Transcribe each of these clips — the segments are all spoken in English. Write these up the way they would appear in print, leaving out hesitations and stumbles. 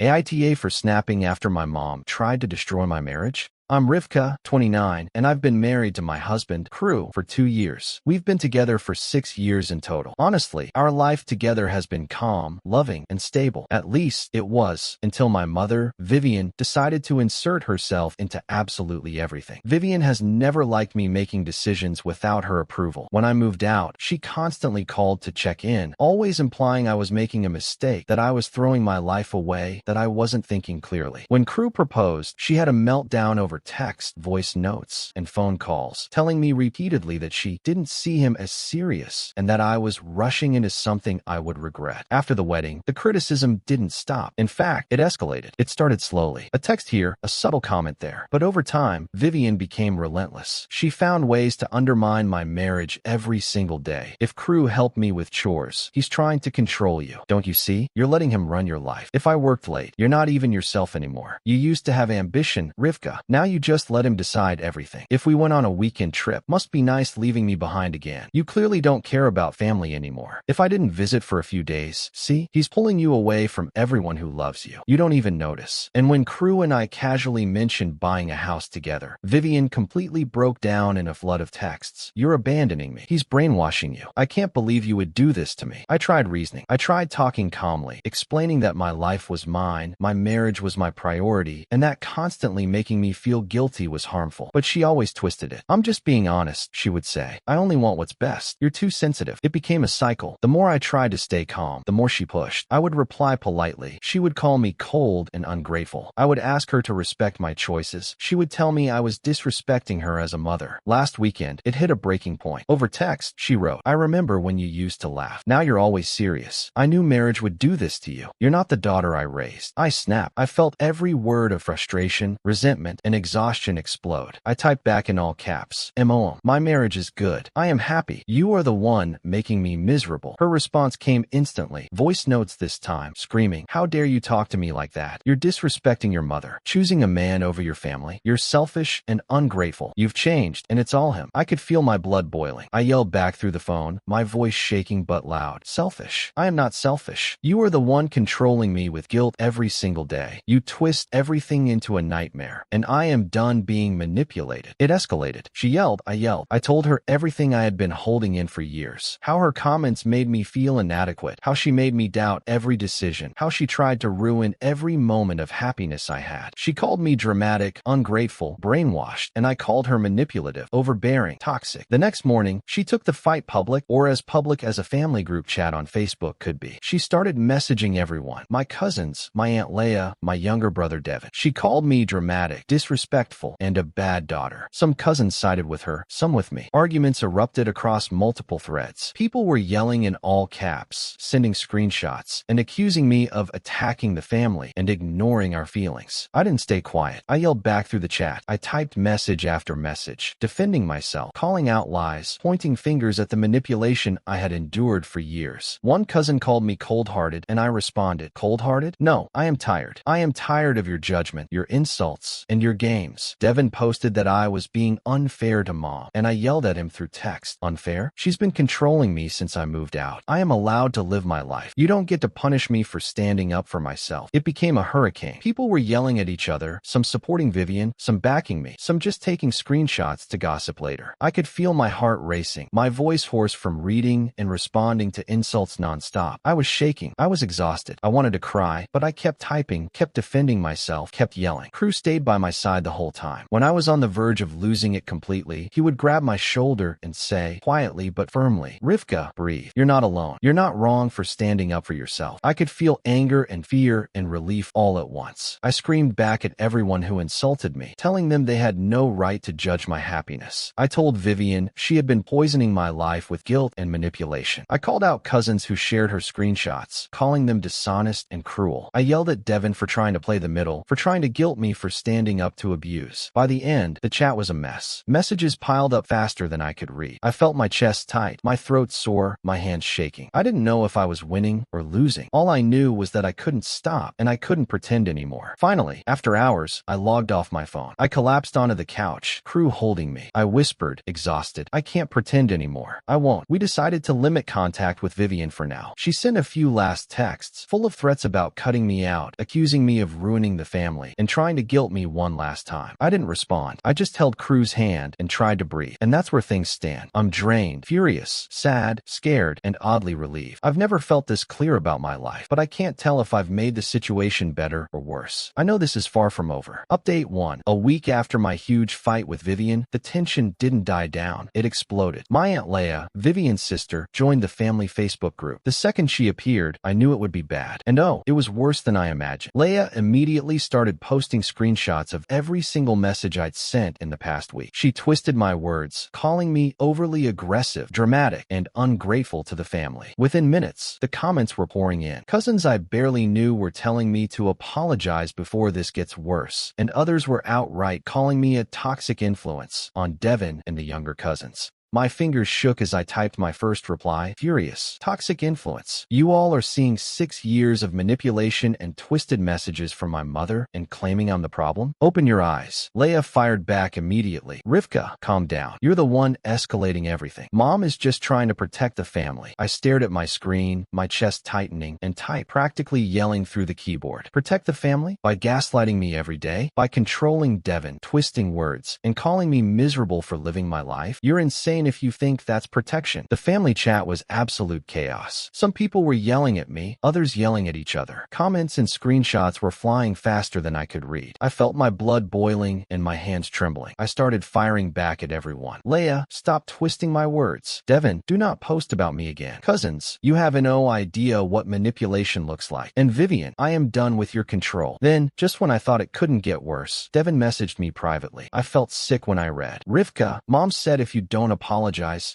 AITA for snapping after my mom tried to destroy my marriage. I'm Rivka, 29, and I've been married to my husband, Crew, for 2 years. We've been together for 6 years in total. Honestly, our life together has been calm, loving, and stable. At least it was, until my mother, Vivian, decided to insert herself into absolutely everything. Vivian has never liked me making decisions without her approval. When I moved out, she constantly called to check in, always implying I was making a mistake, that I was throwing my life away, that I wasn't thinking clearly. When Crew proposed, she had a meltdown over text, voice notes, and phone calls, telling me repeatedly that she didn't see him as serious and that I was rushing into something I would regret. After the wedding, the criticism didn't stop. In fact, it escalated. It started slowly. A text here, a subtle comment there. But over time, Vivian became relentless. She found ways to undermine my marriage every single day. If Crew helped me with chores, he's trying to control you. Don't you see? You're letting him run your life. If I worked late, you're not even yourself anymore. You used to have ambition, Rivka. Now you just let him decide everything. If we went on a weekend trip, must be nice leaving me behind again. You clearly don't care about family anymore. If I didn't visit for a few days, see? He's pulling you away from everyone who loves you. You don't even notice. And when Crew and I casually mentioned buying a house together, Vivian completely broke down in a flood of texts. You're abandoning me. He's brainwashing you. I can't believe you would do this to me. I tried reasoning. I tried talking calmly, explaining that my life was mine, my marriage was my priority, and that constantly making me feel guilty was harmful. But she always twisted it. I'm just being honest, she would say. I only want what's best. You're too sensitive. It became a cycle. The more I tried to stay calm, the more she pushed. I would reply politely. She would call me cold and ungrateful. I would ask her to respect my choices. She would tell me I was disrespecting her as a mother. Last weekend, it hit a breaking point. Over text, she wrote, I remember when you used to laugh. Now you're always serious. I knew marriage would do this to you. You're not the daughter I raised. I snapped. I felt every word of frustration, resentment, and exhaustion explode. I typed back in all caps, MOM. My marriage is good. I am happy. You are the one making me miserable. Her response came instantly. Voice notes this time, screaming, how dare you talk to me like that? You're disrespecting your mother, choosing a man over your family. You're selfish and ungrateful. You've changed, and it's all him. I could feel my blood boiling. I yelled back through the phone, my voice shaking but loud. Selfish. I am not selfish. You are the one controlling me with guilt every single day. You twist everything into a nightmare, and I am done being manipulated. It escalated. She yelled. I yelled. I told her everything I had been holding in for years. How her comments made me feel inadequate. How she made me doubt every decision. How she tried to ruin every moment of happiness I had. She called me dramatic, ungrateful, brainwashed, and I called her manipulative, overbearing, toxic. The next morning, she took the fight public, or as public as a family group chat on Facebook could be. She started messaging everyone. My cousins, my Aunt Leah, my younger brother Devin. She called me dramatic, disrespectful, and a bad daughter. Some cousins sided with her, some with me. Arguments erupted across multiple threads. People were yelling in all caps, sending screenshots, and accusing me of attacking the family and ignoring our feelings. I didn't stay quiet. I yelled back through the chat. I typed message after message, defending myself, calling out lies, pointing fingers at the manipulation I had endured for years. One cousin called me cold-hearted, and I responded, cold-hearted? No, I am tired. I am tired of your judgment, your insults, and your games. Devin posted that I was being unfair to mom, and I yelled at him through text. Unfair? She's been controlling me since I moved out. I am allowed to live my life. You don't get to punish me for standing up for myself. It became a hurricane. People were yelling at each other, some supporting Vivian, some backing me, some just taking screenshots to gossip later. I could feel my heart racing, my voice hoarse from reading and responding to insults nonstop. I was shaking. I was exhausted. I wanted to cry, but I kept typing, kept defending myself, kept yelling. Crew stayed by my side the whole time. When I was on the verge of losing it completely, he would grab my shoulder and say, quietly but firmly, Rivka, breathe. You're not alone. You're not wrong for standing up for yourself. I could feel anger and fear and relief all at once. I screamed back at everyone who insulted me, telling them they had no right to judge my happiness. I told Vivian she had been poisoning my life with guilt and manipulation. I called out cousins who shared her screenshots, calling them dishonest and cruel. I yelled at Devin for trying to play the middle, for trying to guilt me for standing up to to abuse. By the end, the chat was a mess. Messages piled up faster than I could read. I felt my chest tight, my throat sore, my hands shaking. I didn't know if I was winning or losing. All I knew was that I couldn't stop, and I couldn't pretend anymore. Finally, after hours, I logged off my phone. I collapsed onto the couch, Crew holding me. I whispered, exhausted, I can't pretend anymore. I won't. We decided to limit contact with Vivian for now. She sent a few last texts, full of threats about cutting me out, accusing me of ruining the family, and trying to guilt me one last time. I didn't respond. I just held Crew's hand and tried to breathe. And that's where things stand. I'm drained, furious, sad, scared, and oddly relieved. I've never felt this clear about my life, but I can't tell if I've made the situation better or worse. I know this is far from over. Update 1. A week after my huge fight with Vivian, the tension didn't die down. It exploded. My Aunt Leia, Vivian's sister, joined the family Facebook group. The second she appeared, I knew it would be bad. And oh, it was worse than I imagined. Leia immediately started posting screenshots of every single message I'd sent in the past week. She twisted my words, calling me overly aggressive, dramatic, and ungrateful to the family. Within minutes, the comments were pouring in. Cousins I barely knew were telling me to apologize before this gets worse, and others were outright calling me a toxic influence on Devin and the younger cousins. My fingers shook as I typed my first reply, furious. Toxic influence. You all are seeing 6 years of manipulation and twisted messages from my mother and claiming I'm the problem? Open your eyes. Leia fired back immediately. Rivka, calm down. You're the one escalating everything. Mom is just trying to protect the family. I stared at my screen, my chest tightening, and typed, practically yelling through the keyboard. Protect the family? By gaslighting me every day? By controlling Devin, twisting words, and calling me miserable for living my life? You're insane if you think that's protection. The family chat was absolute chaos. Some people were yelling at me, others yelling at each other. Comments and screenshots were flying faster than I could read. I felt my blood boiling and my hands trembling. I started firing back at everyone. Leia, stop twisting my words. Devin, do not post about me again. Cousins, you have no idea what manipulation looks like. And Vivian, I am done with your control. Then, just when I thought it couldn't get worse, Devin messaged me privately. I felt sick when I read, Rivka, Mom said if you don't apologize,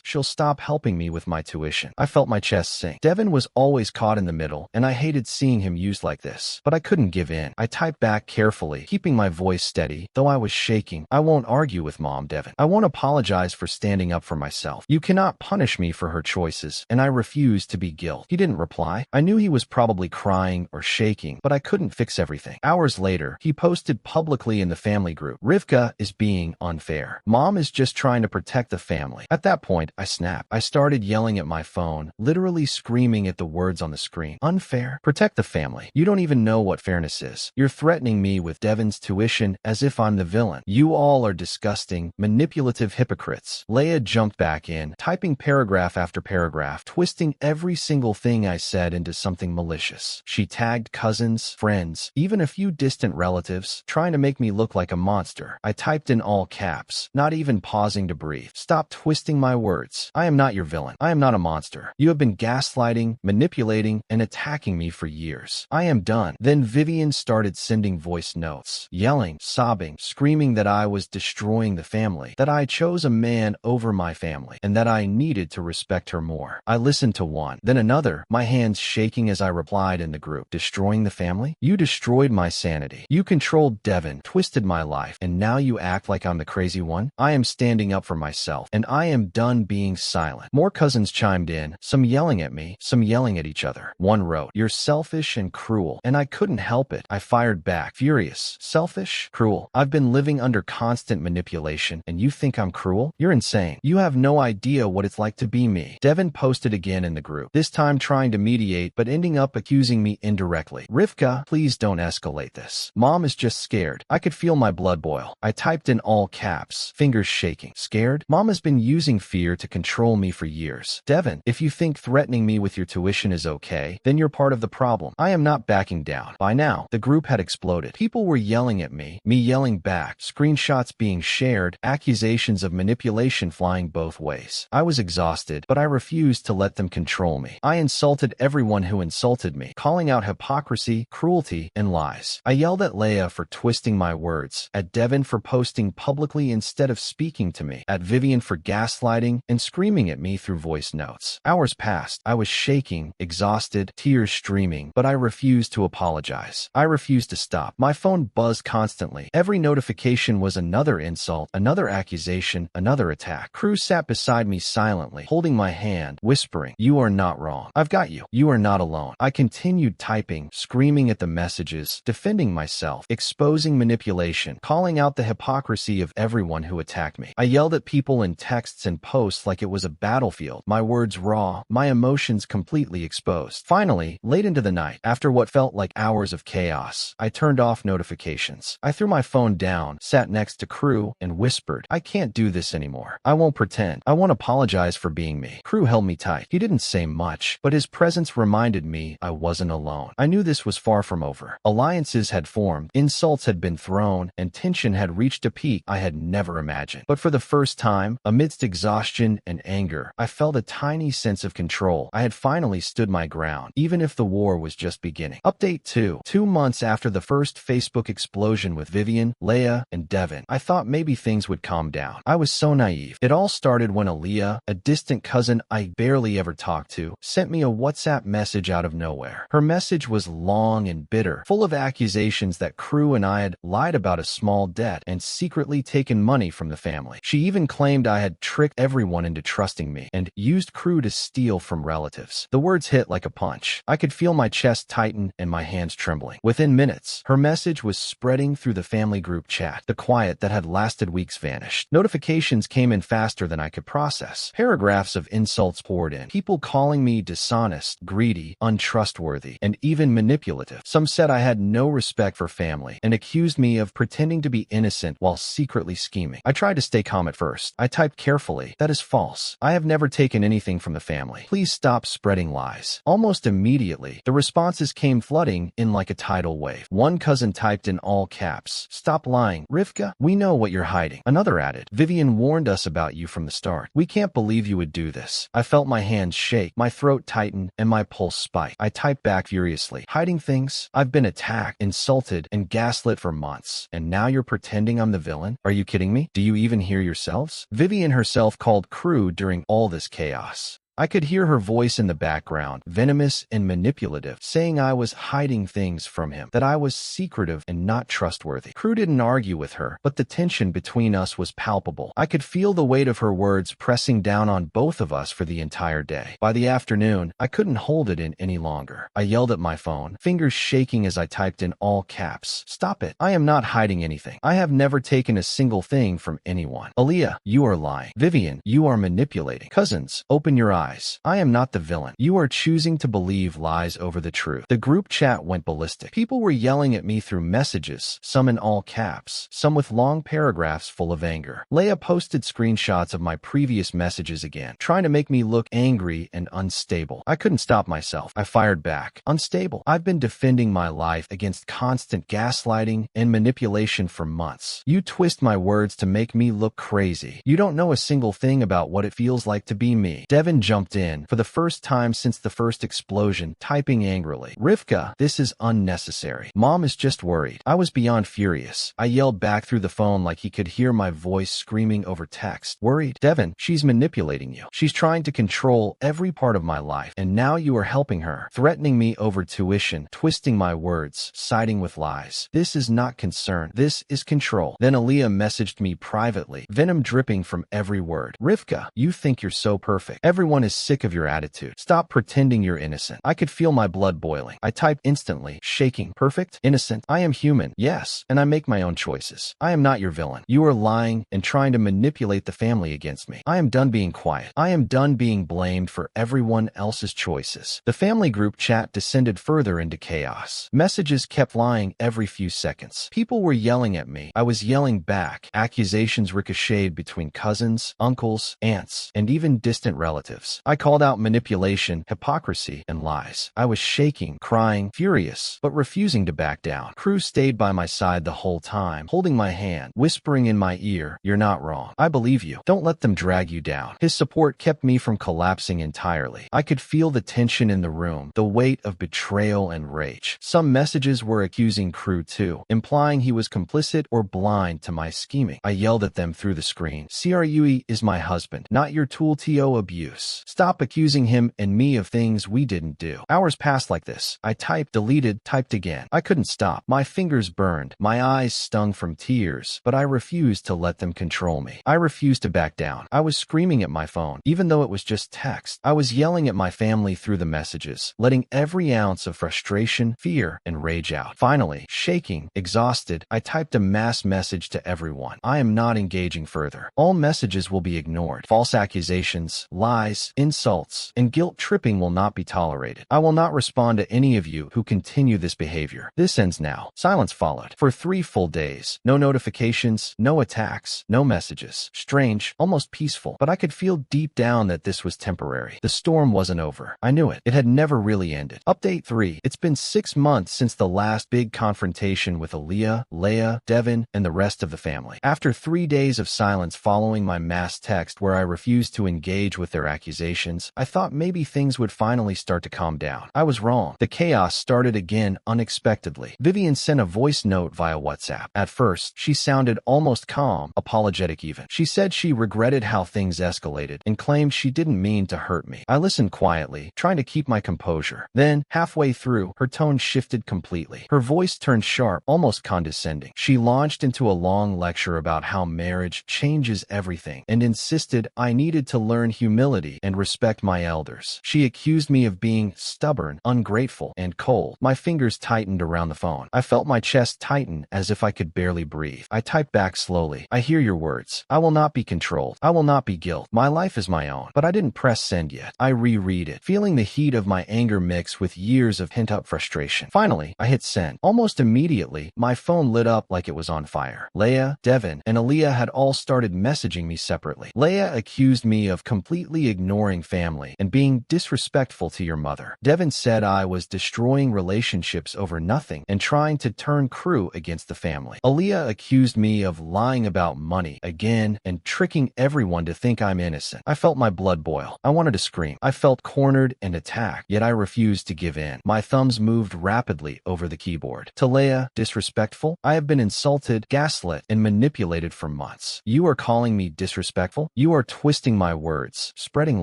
she'll stop helping me with my tuition. I felt my chest sink. Devin was always caught in the middle, and I hated seeing him used like this. But I couldn't give in. I typed back carefully, keeping my voice steady, though I was shaking. I won't argue with Mom, Devin. I won't apologize for standing up for myself. You cannot punish me for her choices, and I refuse to be guilt. He didn't reply. I knew he was probably crying or shaking, but I couldn't fix everything. Hours later, he posted publicly in the family group, Rivka is being unfair. Mom is just trying to protect the family. At that point, I snapped. I started yelling at my phone, literally screaming at the words on the screen. Unfair? Protect the family. You don't even know what fairness is. You're threatening me with Devin's tuition as if I'm the villain. You all are disgusting, manipulative hypocrites. Leia jumped back in, typing paragraph after paragraph, twisting every single thing I said into something malicious. She tagged cousins, friends, even a few distant relatives, trying to make me look like a monster. I typed in all caps, not even pausing to breathe. Stop twisting my words. I am not your villain. I am not a monster. You have been gaslighting, manipulating, and attacking me for years. I am done. Then Vivian started sending voice notes, yelling, sobbing, screaming that I was destroying the family, that I chose a man over my family, and that I needed to respect her more. I listened to one, then another, my hands shaking as I replied in the group, destroying the family? You destroyed my sanity. You controlled Devin, twisted my life, and now you act like I'm the crazy one? I am standing up for myself, and I am done being silent. More cousins chimed in, some yelling at me, some yelling at each other. One wrote, you're selfish and cruel, and I couldn't help it. I fired back, furious. Selfish? Cruel? I've been living under constant manipulation, and you think I'm cruel? You're insane. You have no idea what it's like to be me. Devin posted again in the group, this time trying to mediate, but ending up accusing me indirectly. Rivka, please don't escalate this. Mom is just scared. I could feel my blood boil. I typed in all caps, fingers shaking. Scared? Mom has been using fear to control me for years. Devin, if you think threatening me with your tuition is okay, then you're part of the problem. I am not backing down. By now, the group had exploded. People were yelling at me yelling back, screenshots being shared, accusations of manipulation flying both ways. I was exhausted, but I refused to let them control me. I insulted everyone who insulted me, calling out hypocrisy, cruelty, and lies. I yelled at Leia for twisting my words, at Devin for posting publicly instead of speaking to me, at Vivian for gaslighting, and screaming at me through voice notes. Hours passed. I was shaking, exhausted, tears streaming, but I refused to apologize. I refused to stop. My phone buzzed constantly. Every notification was another insult, another accusation, another attack. Crew sat beside me silently, holding my hand, whispering, "You are not wrong. I've got you. You are not alone." I continued typing, screaming at the messages, defending myself, exposing manipulation, calling out the hypocrisy of everyone who attacked me. I yelled at people in texts and posts like it was a battlefield, my words raw, my emotions completely exposed. Finally, late into the night, after what felt like hours of chaos, I turned off notifications. I threw my phone down, sat next to Crew, and whispered, "I can't do this anymore. I won't pretend. I won't apologize for being me." Crew held me tight. He didn't say much, but his presence reminded me I wasn't alone. I knew this was far from over. Alliances had formed, insults had been thrown, and tension had reached a peak I had never imagined. But for the first time, amidst exhaustion and anger, I felt a tiny sense of control. I had finally stood my ground, even if the war was just beginning. Update 2. 2 months after the first Facebook explosion with Vivian, Leia, and Devin, I thought maybe things would calm down. I was so naive. It all started when Aaliyah, a distant cousin I barely ever talked to, sent me a WhatsApp message out of nowhere. Her message was long and bitter, full of accusations that Crew and I had lied about a small debt and secretly taken money from the family. She even claimed I had tricked everyone into trusting me and used Crew to steal from relatives. The words hit like a punch. I could feel my chest tighten and my hands trembling. Within minutes, her message was spreading through the family group chat. The quiet that had lasted weeks vanished. Notifications came in faster than I could process. Paragraphs of insults poured in. People calling me dishonest, greedy, untrustworthy, and even manipulative. Some said I had no respect for family and accused me of pretending to be innocent while secretly scheming. I tried to stay calm at first. I typed carefully, "That is false. I have never taken anything from the family. Please stop spreading lies." Almost immediately, the responses came flooding in like a tidal wave. One cousin typed in all caps, "Stop lying. Rivka, we know what you're hiding." Another added, "Vivian warned us about you from the start. We can't believe you would do this." I felt my hands shake, my throat tighten, and my pulse spike. I typed back furiously, "Hiding things? I've been attacked, insulted, and gaslit for months, and now you're pretending I'm the villain? Are you kidding me? Do you even hear yourselves?" Vivian herself called Crew during all this chaos. I could hear her voice in the background, venomous and manipulative, saying I was hiding things from him, that I was secretive and not trustworthy. Crew didn't argue with her, but the tension between us was palpable. I could feel the weight of her words pressing down on both of us for the entire day. By the afternoon, I couldn't hold it in any longer. I yelled at my phone, fingers shaking as I typed in all caps, "Stop it. I am not hiding anything. I have never taken a single thing from anyone. Aaliyah, you are lying. Vivian, you are manipulating. Cousins, open your eyes. I am not the villain. You are choosing to believe lies over the truth." The group chat went ballistic. People were yelling at me through messages, some in all caps, some with long paragraphs full of anger. Leia posted screenshots of my previous messages again, trying to make me look angry and unstable. I couldn't stop myself. I fired back. "Unstable? I've been defending my life against constant gaslighting and manipulation for months. You twist my words to make me look crazy. You don't know a single thing about what it feels like to be me." Devin jumped in, for the first time since the first explosion, typing angrily, "Rivka, this is unnecessary. Mom is just worried." I was beyond furious. I yelled back through the phone like he could hear my voice screaming over text, "Worried? Devin, she's manipulating you. She's trying to control every part of my life, and now you are helping her, threatening me over tuition, twisting my words, siding with lies. This is not concern. This is control." Then Aaliyah messaged me privately, venom dripping from every word. "Rivka, you think you're so perfect. Everyone is sick of your attitude. Stop pretending you're innocent." I could feel my blood boiling. I typed instantly, shaking, "Perfect? Innocent? I am human. Yes, and I make my own choices. I am not your villain. You are lying and trying to manipulate the family against me. I am done being quiet. I am done being blamed for everyone else's choices." The family group chat descended further into chaos. Messages kept flying every few seconds. People were yelling at me. I was yelling back. Accusations ricocheted between cousins, uncles, aunts, and even distant relatives. words. I called out manipulation, hypocrisy, and lies. I was shaking, crying, furious, but refusing to back down. Crew stayed by my side the whole time, holding my hand, whispering in my ear, "You're not wrong. I believe you. Don't let them drag you down." His support kept me from collapsing entirely. I could feel the tension in the room, the weight of betrayal and rage. Some messages were accusing Crew too, implying he was complicit or blind to my scheming. I yelled at them through the screen. "Crue is my husband, not your tool to abuse. Stop accusing him and me of things we didn't do." Hours passed like this. I typed, deleted, typed again. I couldn't stop. My fingers burned. My eyes stung from tears, but I refused to let them control me. I refused to back down. I was screaming at my phone, even though it was just text. I was yelling at my family through the messages, letting every ounce of frustration, fear, and rage out. Finally, shaking, exhausted, I typed a mass message to everyone. "I am not engaging further. All messages will be ignored. False accusations, lies, insults, and guilt tripping will not be tolerated. I will not respond to any of you who continue this behavior. This ends now." Silence followed. For 3 full days. No notifications, no attacks, no messages. Strange, almost peaceful, but I could feel deep down that this was temporary. The storm wasn't over. I knew it. It had never really ended. Update 3. It's been 6 months since the last big confrontation with Aaliyah, Leia, Devin, and the rest of the family. After 3 days of silence following my mass text where I refused to engage with their accusations, I thought maybe things would finally start to calm down. I was wrong. The chaos started again unexpectedly. Vivian sent a voice note via WhatsApp. At first, she sounded almost calm, apologetic even. She said she regretted how things escalated and claimed she didn't mean to hurt me. I listened quietly, trying to keep my composure. Then, halfway through, her tone shifted completely. Her voice turned sharp, almost condescending. She launched into a long lecture about how marriage changes everything and insisted I needed to learn humility and respect my elders. She accused me of being stubborn, ungrateful, and cold. My fingers tightened around the phone. I felt my chest tighten as if I could barely breathe. I typed back slowly. "I hear your words. I will not be controlled. I will not be guilt. My life is my own." But I didn't press send yet. I reread it, feeling the heat of my anger mix with years of pent-up frustration. Finally, I hit send. Almost immediately, my phone lit up like it was on fire. Leia, Devin, and Aaliyah had all started messaging me separately. Leia accused me of completely ignoring family and being disrespectful to your mother. Devin said I was destroying relationships over nothing and trying to turn Crew against the family. Aaliyah accused me of lying about money again and tricking everyone to think I'm innocent. I felt my blood boil. I wanted to scream. I felt cornered and attacked, yet I refused to give in. My thumbs moved rapidly over the keyboard. To Leia, disrespectful? I have been insulted, gaslit, and manipulated for months. You are calling me disrespectful? You are twisting my words, spreading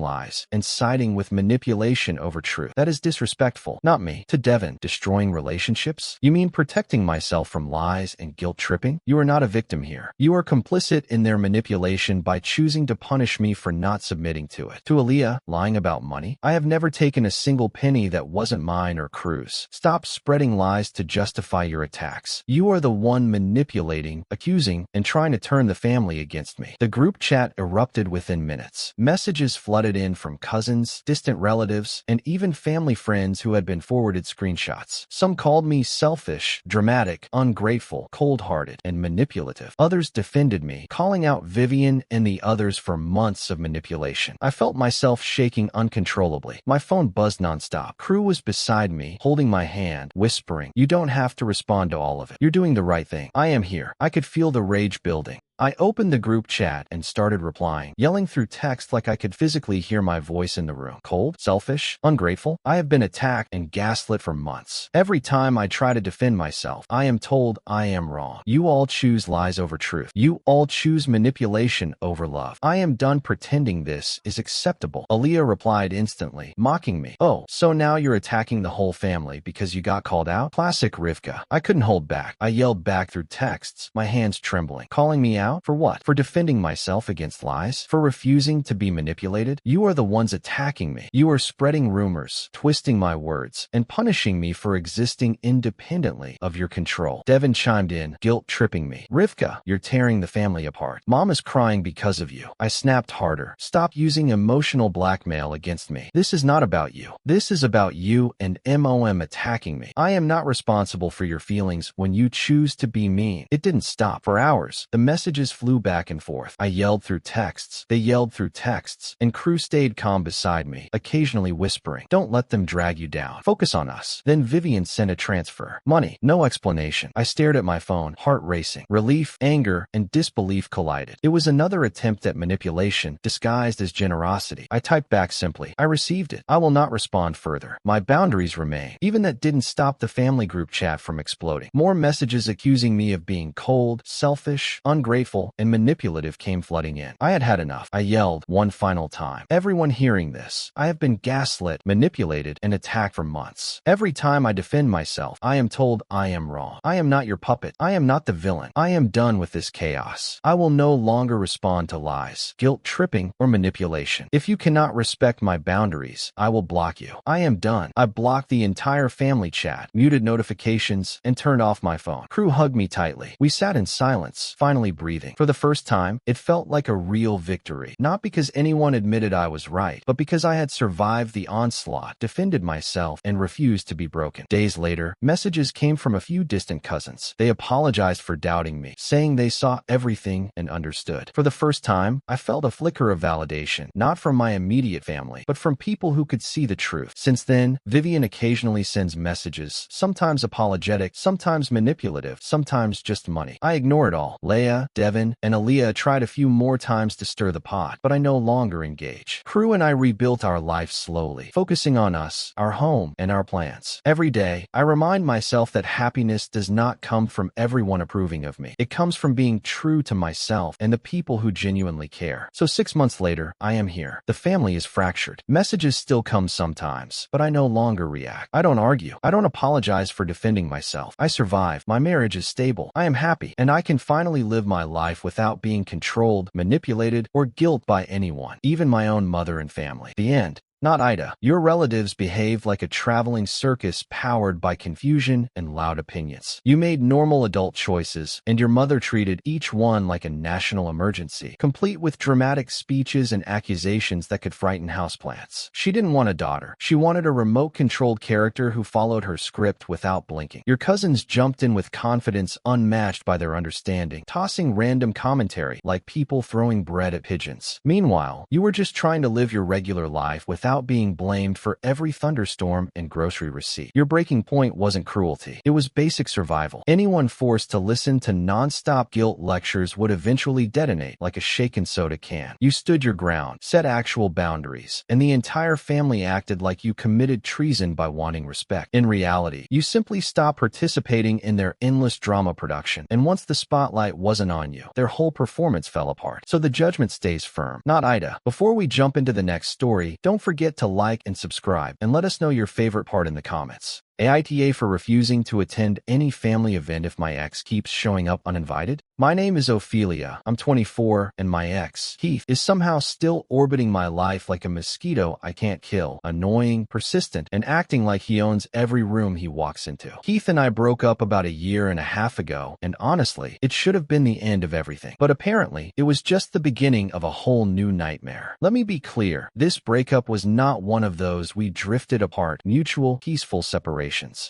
lies, and siding with manipulation over truth. That is disrespectful, not me. To Devin, destroying relationships? You mean protecting myself from lies and guilt tripping? You are not a victim here. You are complicit in their manipulation by choosing to punish me for not submitting to it. To Aaliyah, lying about money? I have never taken a single penny that wasn't mine or Crew's. Stop spreading lies to justify your attacks. You are the one manipulating, accusing, and trying to turn the family against me. The group chat erupted within minutes. Messages flooded in from cousins, distant relatives, and even family friends who had been forwarded screenshots. Some called me selfish, dramatic, ungrateful, cold-hearted, and manipulative. Others defended me, calling out Vivian and the others for months of manipulation. I felt myself shaking uncontrollably. My phone buzzed nonstop. Crew was beside me, holding my hand, whispering, "You don't have to respond to all of it. You're doing the right thing. I am here." I could feel the rage building. I opened the group chat and started replying, yelling through text like I could physically hear my voice in the room. Cold, selfish, ungrateful. I have been attacked and gaslit for months. Every time I try to defend myself, I am told I am wrong. You all choose lies over truth. You all choose manipulation over love. I am done pretending this is acceptable. Aaliyah replied instantly, mocking me. "Oh, so now you're attacking the whole family because you got called out?" Classic Rivka. I couldn't hold back. I yelled back through texts, my hands trembling. Calling me out? For what? For defending myself against lies? For refusing to be manipulated? You are the ones attacking me. You are spreading rumors, twisting my words, and punishing me for existing independently of your control. Devin chimed in, guilt-tripping me. Rivka, you're tearing the family apart. Mom is crying because of you. I snapped harder. Stop using emotional blackmail against me. This is not about you. This is about you and MOM attacking me. I am not responsible for your feelings when you choose to be mean. It didn't stop. For hours, the messages Messages flew back and forth. I yelled through texts. They yelled through texts. And Crew stayed calm beside me, occasionally whispering, "Don't let them drag you down. Focus on us." Then Vivian sent a transfer. Money. No explanation. I stared at my phone, heart racing. Relief, anger, and disbelief collided. It was another attempt at manipulation, disguised as generosity. I typed back simply, "I received it. I will not respond further. My boundaries remain." Even that didn't stop the family group chat from exploding. More messages accusing me of being cold, selfish, ungrateful, and manipulative came flooding in. I had had enough. I yelled one final time, "Everyone hearing this, I have been gaslit, manipulated, and attacked for months. Every time I defend myself, I am told I am wrong. I am not your puppet. I am not the villain. I am done with this chaos. I will no longer respond to lies, guilt tripping, or manipulation. If you cannot respect my boundaries, I will block you. I am done." I blocked the entire family chat, muted notifications, and turned off my phone. Crew hugged me tightly. We sat in silence, finally breathing. For the first time, it felt like a real victory. Not because anyone admitted I was right, but because I had survived the onslaught, defended myself, and refused to be broken. Days later, messages came from a few distant cousins. They apologized for doubting me, saying they saw everything and understood. For the first time, I felt a flicker of validation, not from my immediate family, but from people who could see the truth. Since then, Vivian occasionally sends messages, sometimes apologetic, sometimes manipulative, sometimes just money. I ignore it all. Leia, Devin, and Aaliyah tried a few more times to stir the pot, but I no longer engage. Crew and I rebuilt our life slowly, focusing on us, our home, and our plans. Every day, I remind myself that happiness does not come from everyone approving of me. It comes from being true to myself and the people who genuinely care. So 6 months later, I am here. The family is fractured. Messages still come sometimes, but I no longer react. I don't argue. I don't apologize for defending myself. I survive. My marriage is stable. I am happy, and I can finally live my life without being controlled, manipulated, or guilt by anyone, even my own mother and family. The end. Not AITA. Your relatives behaved like a traveling circus powered by confusion and loud opinions. You made normal adult choices, and your mother treated each one like a national emergency, complete with dramatic speeches and accusations that could frighten houseplants. She didn't want a daughter. She wanted a remote-controlled character who followed her script without blinking. Your cousins jumped in with confidence unmatched by their understanding, tossing random commentary like people throwing bread at pigeons. Meanwhile, you were just trying to live your regular life without being blamed for every thunderstorm and grocery receipt. Your breaking point wasn't cruelty. It was basic survival. Anyone forced to listen to non-stop guilt lectures would eventually detonate like a shaken soda can. You stood your ground, set actual boundaries, and the entire family acted like you committed treason by wanting respect. In reality, you simply stopped participating in their endless drama production, and once the spotlight wasn't on you, their whole performance fell apart. So the judgment stays firm. Not AITA. Before we jump into the next story, don't forget to like and subscribe, and let us know your favorite part in the comments. AITA for refusing to attend any family event if my ex keeps showing up uninvited? My name is Ophelia. I'm 24, and my ex, Heath, is somehow still orbiting my life like a mosquito I can't kill, annoying, persistent, and acting like he owns every room he walks into. Heath and I broke up about 1.5 years ago, and honestly, it should have been the end of everything. But apparently, it was just the beginning of a whole new nightmare. Let me be clear, this breakup was not one of those we drifted apart, mutual, peaceful separation.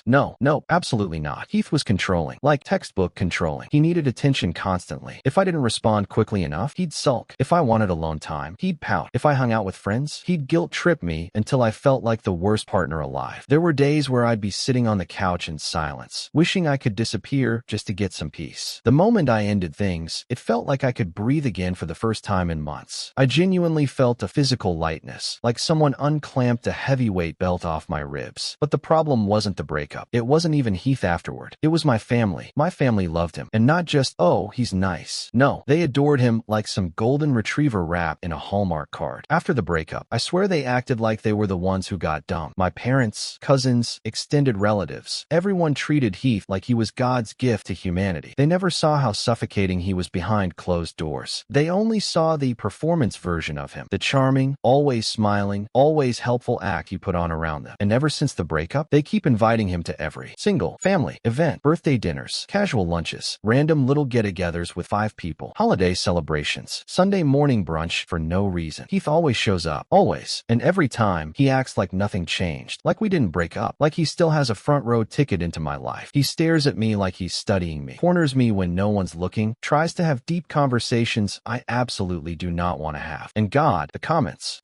No, absolutely not. Heath was controlling, like textbook controlling. He needed attention constantly. If I didn't respond quickly enough, he'd sulk. If I wanted alone time, he'd pout. If I hung out with friends, he'd guilt trip me until I felt like the worst partner alive. There were days where I'd be sitting on the couch in silence, wishing I could disappear just to get some peace. The moment I ended things, it felt like I could breathe again for the first time in months. I genuinely felt a physical lightness, like someone unclamped a heavyweight belt off my ribs. But the problem wasn't the breakup. It wasn't even Heath afterward. It was my family. My family loved him. And not just, oh, he's nice. No, they adored him like some golden retriever wrapped in a Hallmark card. After the breakup, I swear they acted like they were the ones who got dumped. My parents, cousins, extended relatives. Everyone treated Heath like he was God's gift to humanity. They never saw how suffocating he was behind closed doors. They only saw the performance version of him. The charming, always smiling, always helpful act he put on around them. And ever since the breakup, they keep inviting him to every single family event, birthday dinners, casual lunches, random little get-togethers with 5 people, holiday celebrations, Sunday morning brunch for no reason. Heath always shows up, always, and every time, he acts like nothing changed, like we didn't break up, like he still has a front row ticket into my life. He stares at me like he's studying me, corners me when no one's looking, tries to have deep conversations I absolutely do not want to have. And God, the comments.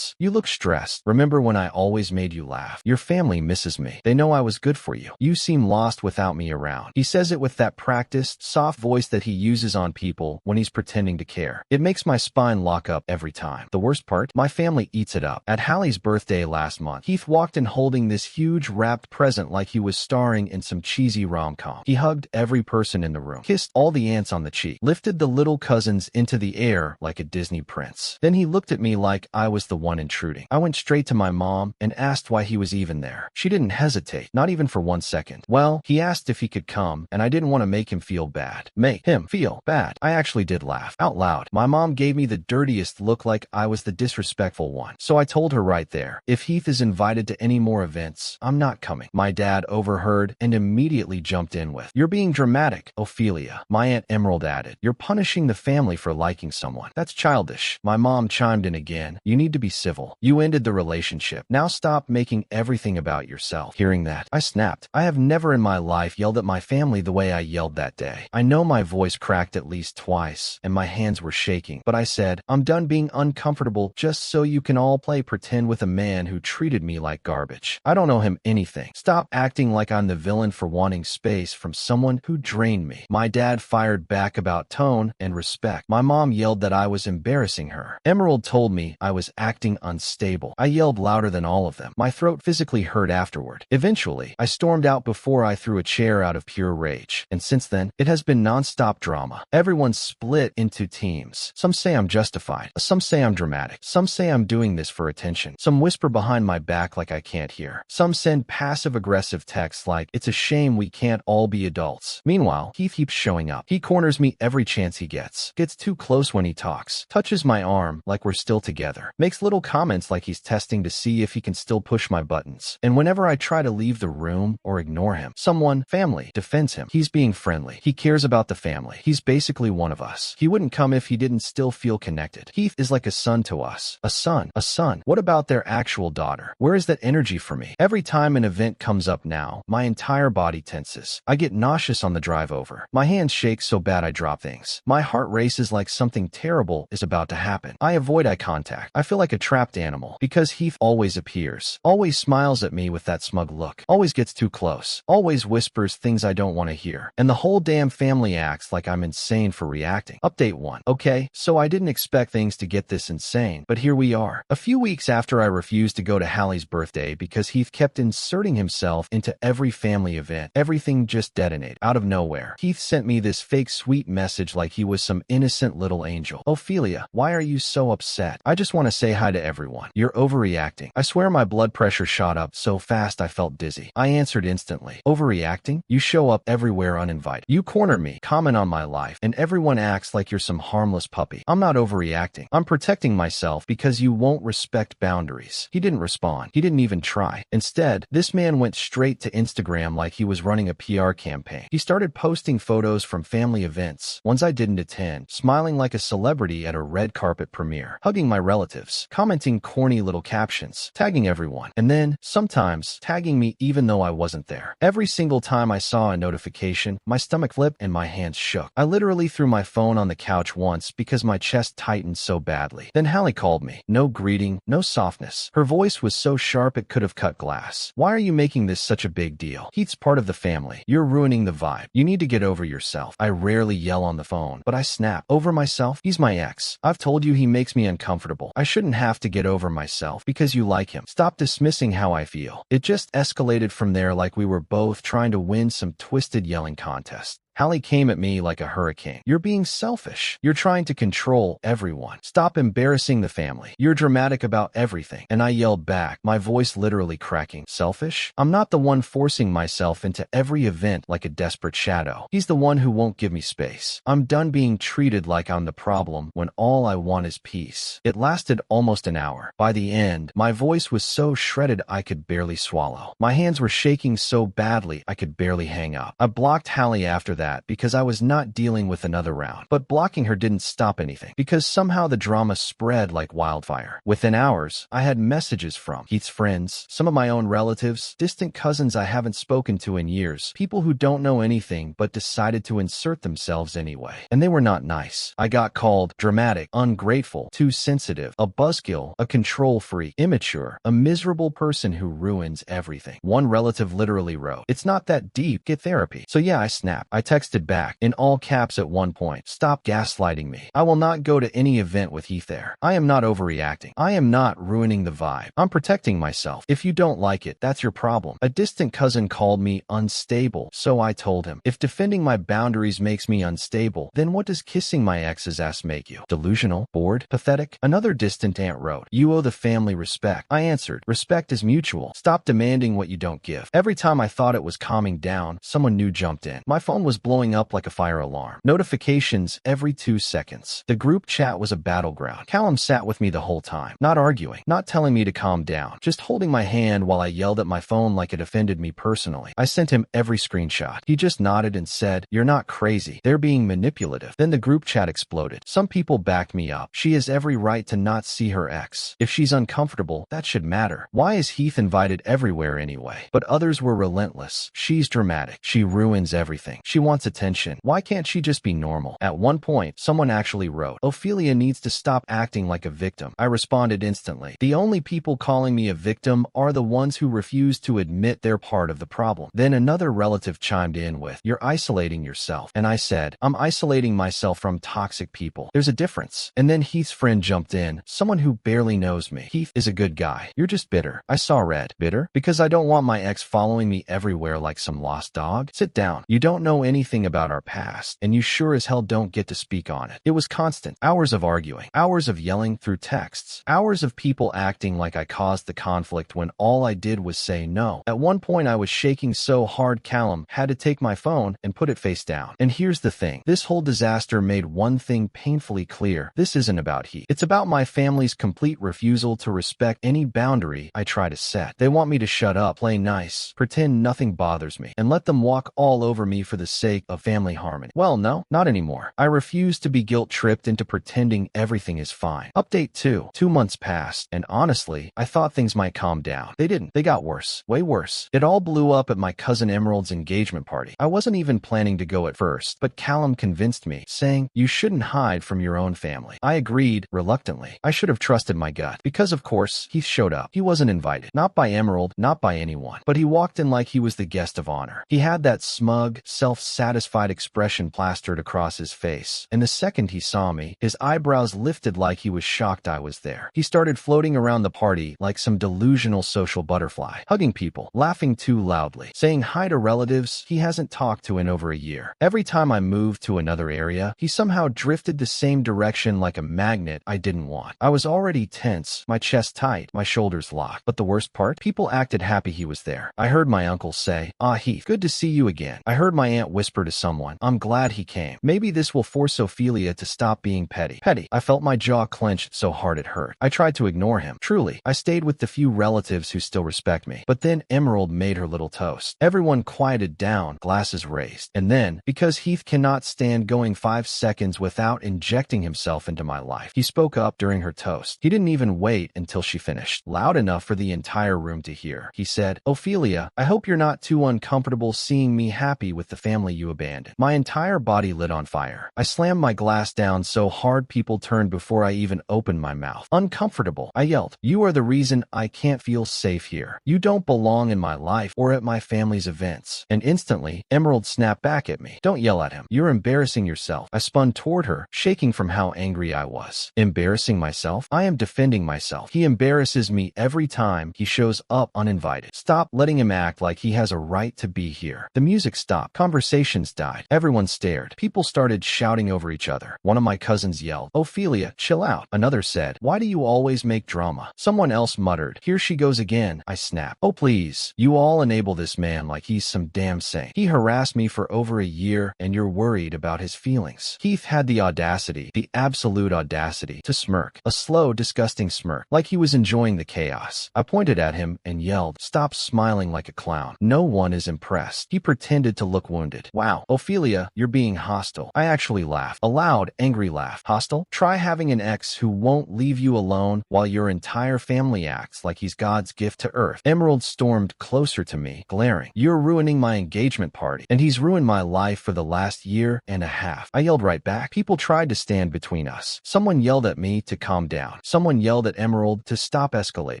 You look stressed. Remember when I always made you laugh? Your family misses me. They know I was good for you. You seem lost without me around. He says it with that practiced, soft voice that he uses on people when he's pretending to care. It makes my spine lock up every time. The worst part? My family eats it up. At Hallie's birthday last month, Heath walked in holding this huge wrapped present like he was starring in some cheesy rom-com. He hugged every person in the room, kissed all the aunts on the cheek, lifted the little cousins into the air like a Disney prince. Then he looked at me like I was the one intruding. I went straight to my mom and asked why he was even there. She didn't hesitate, not even for 1 second. Well, he asked if he could come, and I didn't want to make him feel bad. Make him feel bad. I actually did laugh. Out loud. My mom gave me the dirtiest look like I was the disrespectful one. So I told her right there, if Heath is invited to any more events, I'm not coming. My dad overheard and immediately jumped in with, "You're being dramatic, Ophelia." My Aunt Emerald added, "You're punishing the family for liking someone. That's childish." My mom chimed in again, "You need to be civil. You ended the relationship. Now stop making everything about yourself." Hearing that, I snapped. I have never in my life yelled at my family the way I yelled that day. I know my voice cracked at least twice, and my hands were shaking, but I said, "I'm done being uncomfortable just so you can all play pretend with a man who treated me like garbage. I don't owe him anything. Stop acting like I'm the villain for wanting space from someone who drained me." My dad fired back about tone and respect. My mom yelled that I was embarrassing her. Emerald told me I was acting unstable. I yelled louder than all of them. My throat physically hurt afterward. Eventually, I stormed out before I threw a chair out of pure rage. And since then, it has been non-stop drama. Everyone's split into teams. Some say I'm justified. Some say I'm dramatic. Some say I'm doing this for attention. Some whisper behind my back like I can't hear. Some send passive-aggressive texts like, "It's a shame we can't all be adults." Meanwhile, Heath keeps showing up. He corners me every chance he gets too close when he talks, touches my arm like we're still together, makes little comments like he's testing to see if he can still push my buttons. And whenever I try to leave the room or ignore him, someone, family, defends him. He's being friendly. He cares about the family. He's basically one of us. He wouldn't come if he didn't still feel connected. Heath is like a son to us. A son. What about their actual daughter? Where is that energy for me? Every time an event comes up now, my entire body tenses. I get nauseous on the drive over. My hands shake so bad I drop things. My heart races like something terrible is about to happen. I avoid eye contact. I feel like a trapped animal because Heath always appears, always smiles at me with that smug look, always gets too close, always whispers things I don't want to hear, and the whole damn family acts like I'm insane for reacting. Update 1. Okay, so I didn't expect things to get this insane, but here we are. A few weeks after I refused to go to Hallie's birthday because Heath kept inserting himself into every family event, everything just detonated. Out of nowhere, Heath sent me this fake sweet message like he was some innocent little angel. "Ophelia, why are you so upset? I just want to say hi to everyone. You're overreacting." I swear my blood pressure shot up so fast I felt dizzy. I answered instantly. "Overreacting? You show up everywhere uninvited. You corner me, comment on my life, and everyone acts like you're some harmless puppy. I'm not overreacting. I'm protecting myself because you won't respect boundaries." He didn't respond. He didn't even try. Instead, this man went straight to Instagram like he was running a PR campaign. He started posting photos from family events, ones I didn't attend, smiling like a celebrity at a red carpet premiere, hugging my relatives, commenting corny little captions, tagging everyone, and then, sometimes, tagging me even though I wasn't there. Every single time I saw a notification, my stomach flipped and my hands shook. I literally threw my phone on the couch once because my chest tightened so badly. Then Hallie called me. No greeting, no softness. Her voice was so sharp it could have cut glass. "Why are you making this such a big deal? Heath's part of the family. You're ruining the vibe. You need to get over yourself." I rarely yell on the phone, but I snap. Over myself? He's my ex. I've told you he makes me uncomfortable. I shouldn't have to get over myself because you like him. Stop dismissing how I feel. It just escalated from there like we were both trying to win some twisted yelling contest. Hallie came at me like a hurricane. You're being selfish. You're trying to control everyone. Stop embarrassing the family. You're dramatic about everything. And I yelled back, my voice literally cracking. Selfish? I'm not the one forcing myself into every event like a desperate shadow. He's the one who won't give me space. I'm done being treated like I'm the problem when all I want is peace. It lasted almost an hour. By the end, my voice was so shredded I could barely swallow. My hands were shaking so badly I could barely hang up. I blocked Hallie after that because I was not dealing with another round. But blocking her didn't stop anything because somehow the drama spread like wildfire. Within hours, I had messages from Heath's friends, some of my own relatives, distant cousins I haven't spoken to in years, people who don't know anything but decided to insert themselves anyway. And they were not nice. I got called dramatic, ungrateful, too sensitive, a buzzkill, a control freak, immature, a miserable person who ruins everything. One relative literally wrote, "It's not that deep, get therapy." So yeah, I snapped. I texted back, in all caps at one point, "Stop gaslighting me. I will not go to any event with Heath there. I am not overreacting. I am not ruining the vibe. I'm protecting myself. If you don't like it, that's your problem." A distant cousin called me unstable, so I told him, if defending my boundaries makes me unstable, then what does kissing my ex's ass make you? Delusional? Bored? Pathetic? Another distant aunt wrote, "You owe the family respect." I answered, "Respect is mutual. Stop demanding what you don't give." Every time I thought it was calming down, someone new jumped in. My phone was blowing up like a fire alarm. Notifications every 2 seconds. The group chat was a battleground. Callum sat with me the whole time, not arguing, not telling me to calm down, just holding my hand while I yelled at my phone like it offended me personally. I sent him every screenshot. He just nodded and said, "You're not crazy. They're being manipulative." Then the group chat exploded. Some people backed me up. She has every right to not see her ex. If she's uncomfortable, that should matter. Why is Heath invited everywhere anyway? But others were relentless. She's dramatic. She ruins everything. She wants attention. Why can't she just be normal? At one point, someone actually wrote, "Ophelia needs to stop acting like a victim." I responded instantly. The only people calling me a victim are the ones who refuse to admit they're part of the problem. Then another relative chimed in with, "You're isolating yourself." And I said, "I'm isolating myself from toxic people. There's a difference." And then Heath's friend jumped in, someone who barely knows me. "Heath is a good guy. You're just bitter." I saw red. Bitter? Because I don't want my ex following me everywhere like some lost dog? Sit down. You don't know anything about our past, and you sure as hell don't get to speak on it. It was constant. Hours of arguing. Hours of yelling through texts. Hours of people acting like I caused the conflict when all I did was say no. At one point I was shaking so hard Callum had to take my phone and put it face down. And here's the thing. This whole disaster made one thing painfully clear. This isn't about Heath. It's about my family's complete refusal to respect any boundary I try to set. They want me to shut up, play nice, pretend nothing bothers me, and let them walk all over me for the sake of family harmony. Well, no, not anymore. I refuse to be guilt-tripped into pretending everything is fine. Update 2. 2 months passed, and honestly, I thought things might calm down. They didn't. They got worse. Way worse. It all blew up at my cousin Emerald's engagement party. I wasn't even planning to go at first, but Callum convinced me, saying, "You shouldn't hide from your own family." I agreed, reluctantly. I should have trusted my gut, because of course, Heath showed up. He wasn't invited. Not by Emerald, not by anyone. But he walked in like he was the guest of honor. He had that smug, self-satisfied expression plastered across his face, and the second he saw me, his eyebrows lifted like he was shocked I was there. He started floating around the party like some delusional social butterfly, hugging people, laughing too loudly, saying hi to relatives he hasn't talked to in over a year. Every time I moved to another area, he somehow drifted the same direction like a magnet I didn't want. I was already tense, my chest tight, my shoulders locked. But the worst part? People acted happy he was there. I heard my uncle say, "Ah, Heath, good to see you again." I heard my aunt whisper to someone, "I'm glad he came. Maybe this will force Ophelia to stop being petty." Petty. I felt my jaw clenched so hard it hurt. I tried to ignore him. Truly, I stayed with the few relatives who still respect me. But then Emerald made her little toast. Everyone quieted down, glasses raised. And then, because Heath cannot stand going 5 seconds without injecting himself into my life, he spoke up during her toast. He didn't even wait until she finished, loud enough for the entire room to hear. He said, "Ophelia, I hope you're not too uncomfortable seeing me happy with the family you abandoned." My entire body lit on fire. I slammed my glass down so hard people turned before I even opened my mouth. "Uncomfortable," I yelled. "You are the reason I can't feel safe here. You don't belong in my life or at my family's events." And instantly, Emerald snapped back at me. "Don't yell at him. You're embarrassing yourself." I spun toward her, shaking from how angry I was. Embarrassing myself? I am defending myself. He embarrasses me every time he shows up uninvited. Stop letting him act like he has a right to be here. The music stopped. Conversation Patience died. Everyone stared. People started shouting over each other. One of my cousins yelled, "Ophelia, chill out." Another said, "Why do you always make drama?" Someone else muttered, "Here she goes again." I snapped, "Oh please, you all enable this man like he's some damn saint. He harassed me for over a year and you're worried about his feelings." Heath had the audacity, the absolute audacity, to smirk. A slow, disgusting smirk, like he was enjoying the chaos. I pointed at him and yelled, "Stop smiling like a clown. No one is impressed." He pretended to look wounded. "Wow, Ophelia, you're being hostile." I actually laughed. A loud, angry laugh. Hostile? Try having an ex who won't leave you alone while your entire family acts like he's God's gift to earth. Emerald stormed closer to me, glaring. "You're ruining my engagement party, and he's ruined my life for the last year and a half." I yelled right back. People tried to stand between us. Someone yelled at me to calm down. Someone yelled at Emerald to stop escalate.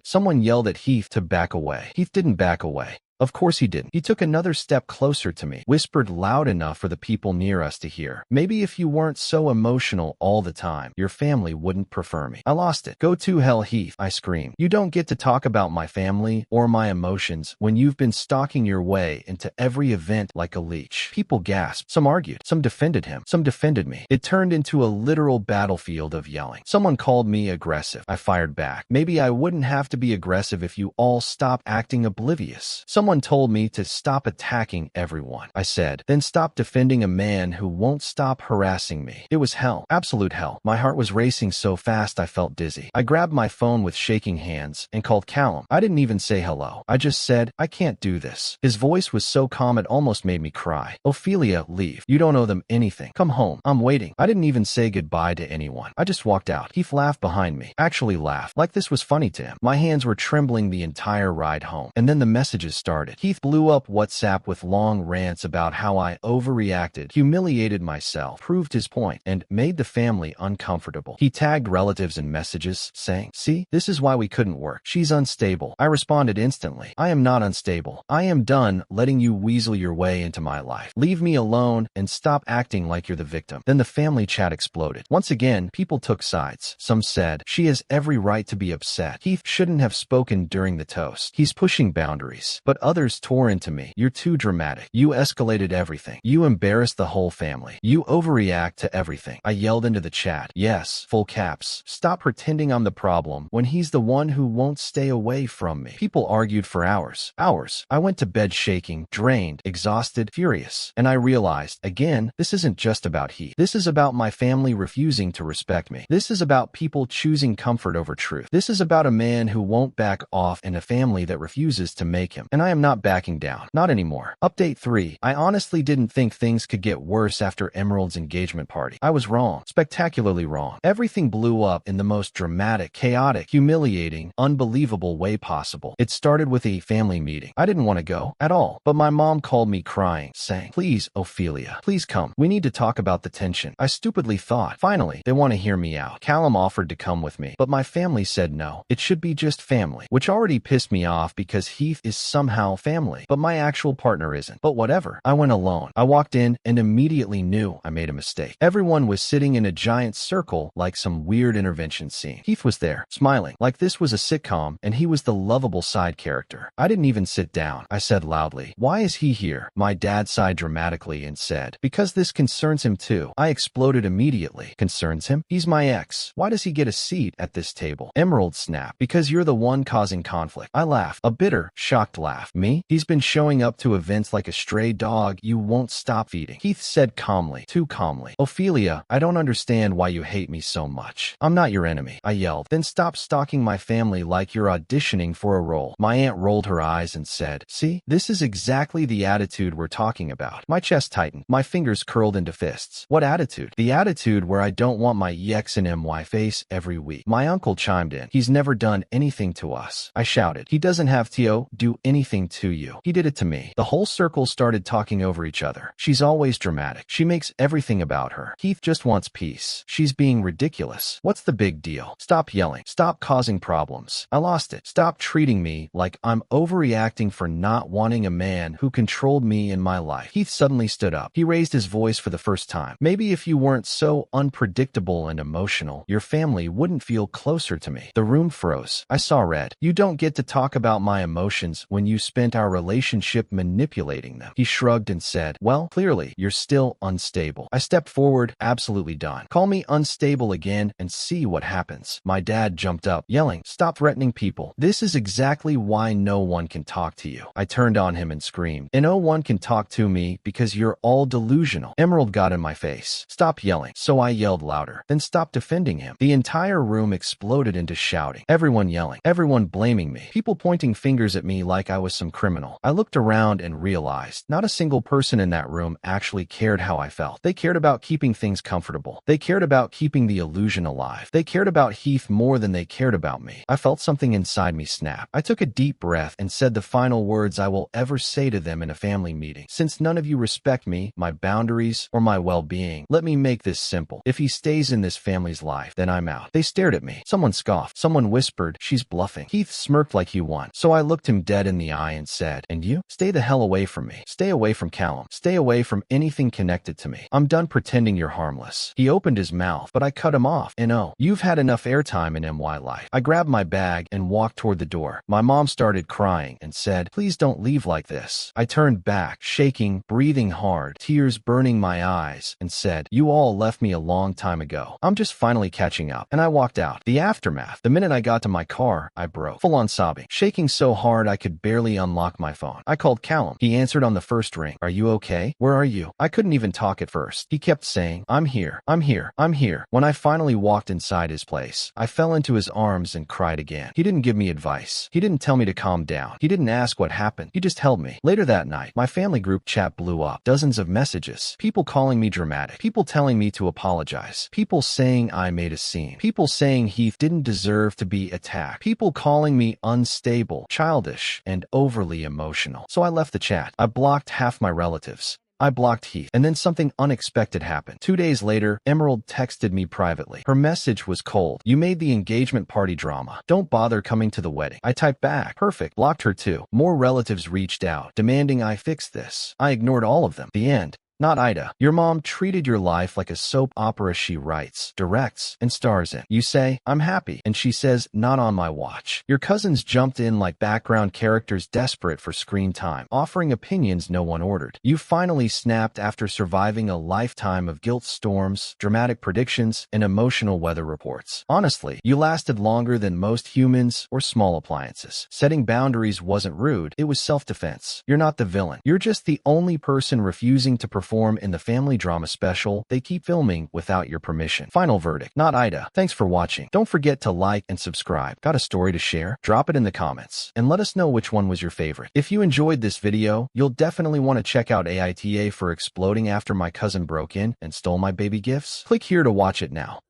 Someone yelled at Heath to back away. Heath didn't back away. Of course he didn't. He took another step closer to me, whispered loud enough for the people near us to hear. "Maybe if you weren't so emotional all the time, your family wouldn't prefer me." I lost it. "Go to hell, Heath," I screamed. "You don't get to talk about my family or my emotions when you've been stalking your way into every event like a leech." People gasped. Some argued. Some defended him. Some defended me. It turned into a literal battlefield of yelling. Someone called me aggressive. I fired back. "Maybe I wouldn't have to be aggressive if you all stopped acting oblivious." Someone told me to stop attacking everyone. I said, "Then stop defending a man who won't stop harassing me." It was hell. Absolute hell. My heart was racing so fast I felt dizzy. I grabbed my phone with shaking hands and called Callum. I didn't even say hello. I just said, "I can't do this." His voice was so calm it almost made me cry. "Ophelia, leave. You don't owe them anything. Come home. I'm waiting." I didn't even say goodbye to anyone. I just walked out. Heath laughed behind me. Actually laughed, like this was funny to him. My hands were trembling the entire ride home. And then the messages started. Heath blew up WhatsApp with long rants about how I overreacted, humiliated myself, proved his point, and made the family uncomfortable. He tagged relatives in messages, saying, "See, this is why we couldn't work. She's unstable." I responded instantly, "I am not unstable. I am done letting you weasel your way into my life. Leave me alone and stop acting like you're the victim." Then the family chat exploded. Once again, people took sides. Some said, "She has every right to be upset. Heath shouldn't have spoken during the toast. He's pushing boundaries." But others tore into me. "You're too dramatic. You escalated everything. You embarrassed the whole family. You overreact to everything." I yelled into the chat, "Yes, full caps. Stop pretending I'm the problem when he's the one who won't stay away from me." People argued for hours. Hours. I went to bed shaking, drained, exhausted, furious. And I realized, again, this isn't just about Heath. This is about my family refusing to respect me. This is about people choosing comfort over truth. This is about a man who won't back off and a family that refuses to make him. And I am not backing down. Not anymore. Update 3. I honestly didn't think things could get worse after Emerald's engagement party. I was wrong. Spectacularly wrong. Everything blew up in the most dramatic, chaotic, humiliating, unbelievable way possible. It started with a family meeting. I didn't want to go at all, but my mom called me crying, saying, "Please, Ophelia, please come. We need to talk about the tension." I stupidly thought, finally, they want to hear me out. Callum offered to come with me, but my family said no. It should be just family, which already pissed me off because Heath is somehow family, but my actual partner isn't. But whatever. I went alone. I walked in and immediately knew I made a mistake. Everyone was sitting in a giant circle like some weird intervention scene. Heath was there, smiling, like this was a sitcom and he was the lovable side character. I didn't even sit down. I said loudly, "Why is he here?" My dad sighed dramatically and said, "Because this concerns him too." I exploded immediately. "Concerns him? He's my ex. Why does he get a seat at this table?" Emerald snapped, "Because you're the one causing conflict." I laughed, a bitter, shocked laugh. "Me? He's been showing up to events like a stray dog you won't stop feeding." Heath said calmly, too calmly, "Ophelia, I don't understand why you hate me so much. I'm not your enemy." I yelled, "Then stop stalking my family like you're auditioning for a role." My aunt rolled her eyes and said, "See, this is exactly the attitude we're talking about." My chest tightened. My fingers curled into fists. What attitude? The attitude where I don't want my EX and MY face every week. My uncle chimed in. "He's never done anything to us." I shouted, "He doesn't have to do anything to you. He did it to me." The whole circle started talking over each other. "She's always dramatic. She makes everything about her. Heath just wants peace. She's being ridiculous. What's the big deal? Stop yelling. Stop causing problems." I lost it. Stop treating me like I'm overreacting for not wanting a man who controlled me in my life. Heath suddenly stood up. He raised his voice for the first time. "Maybe if you weren't so unpredictable and emotional, your family wouldn't feel closer to me." The room froze. I saw red. "You don't get to talk about my emotions when you spent our relationship manipulating them. He shrugged and said, well, clearly, you're still unstable. I stepped forward, absolutely done. Call me unstable again and see what happens. My dad jumped up, yelling, stop threatening people. This is exactly why no one can talk to you. I turned on him and screamed, and no one can talk to me because you're all delusional. Emerald got in my face. Stop yelling. So I yelled louder. Then stop defending him. The entire room exploded into shouting. Everyone yelling. Everyone blaming me. People pointing fingers at me like I was some criminal. I looked around and realized not a single person in that room actually cared how I felt. They cared about keeping things comfortable. They cared about keeping the illusion alive. They cared about Heath more than they cared about me. I felt something inside me snap. I took a deep breath and said the final words I will ever say to them in a family meeting. Since none of you respect me, my boundaries, or my well-being, let me make this simple. If he stays in this family's life, then I'm out. They stared at me. Someone scoffed. Someone whispered, she's bluffing. Heath smirked like he won. So I looked him dead in the eye and said, and you? Stay the hell away from me. Stay away from Callum. Stay away from anything connected to me. I'm done pretending you're harmless. He opened his mouth, but I cut him off. And oh, you've had enough airtime in MY life. I grabbed my bag and walked toward the door. My mom started crying and said, please don't leave like this. I turned back, shaking, breathing hard, tears burning my eyes, and said, you all left me a long time ago. I'm just finally catching up. And I walked out. The aftermath. The minute I got to my car, I broke, full on sobbing, shaking so hard I could barely unlock my phone. I called Callum. He answered on the first ring. Are you okay? Where are you? I couldn't even talk at first. He kept saying, I'm here. I'm here. I'm here. When I finally walked inside his place, I fell into his arms and cried again. He didn't give me advice. He didn't tell me to calm down. He didn't ask what happened. He just held me. Later that night, my family group chat blew up. Dozens of messages. People calling me dramatic. People telling me to apologize. People saying I made a scene. People saying Heath didn't deserve to be attacked. People calling me unstable, childish, and overly emotional. So I left the chat. I blocked half my relatives. I blocked Heath, and then something unexpected happened. 2 days later, Emerald texted me privately. Her message was cold. You made the engagement party drama. Don't bother coming to the wedding. I typed back. Perfect. Blocked her too. More relatives reached out, demanding I fix this. I ignored all of them. The end. Not Aita. Your mom treated your life like a soap opera she writes, directs, and stars in. You say, I'm happy, and she says, not on my watch. Your cousins jumped in like background characters desperate for screen time, offering opinions no one ordered. You finally snapped after surviving a lifetime of guilt storms, dramatic predictions, and emotional weather reports. Honestly, you lasted longer than most humans or small appliances. Setting boundaries wasn't rude, it was self-defense. You're not the villain. You're just the only person refusing to perform in the family drama special they keep filming without your permission. Final verdict. Not Aita. Thanks for watching. Don't forget to like and subscribe. Got a story to share? Drop it in the comments and let us know which one was your favorite. If you enjoyed this video, you'll definitely want to check out AITA for exploding after my cousin broke in and stole my baby gifts. Click here to watch it now.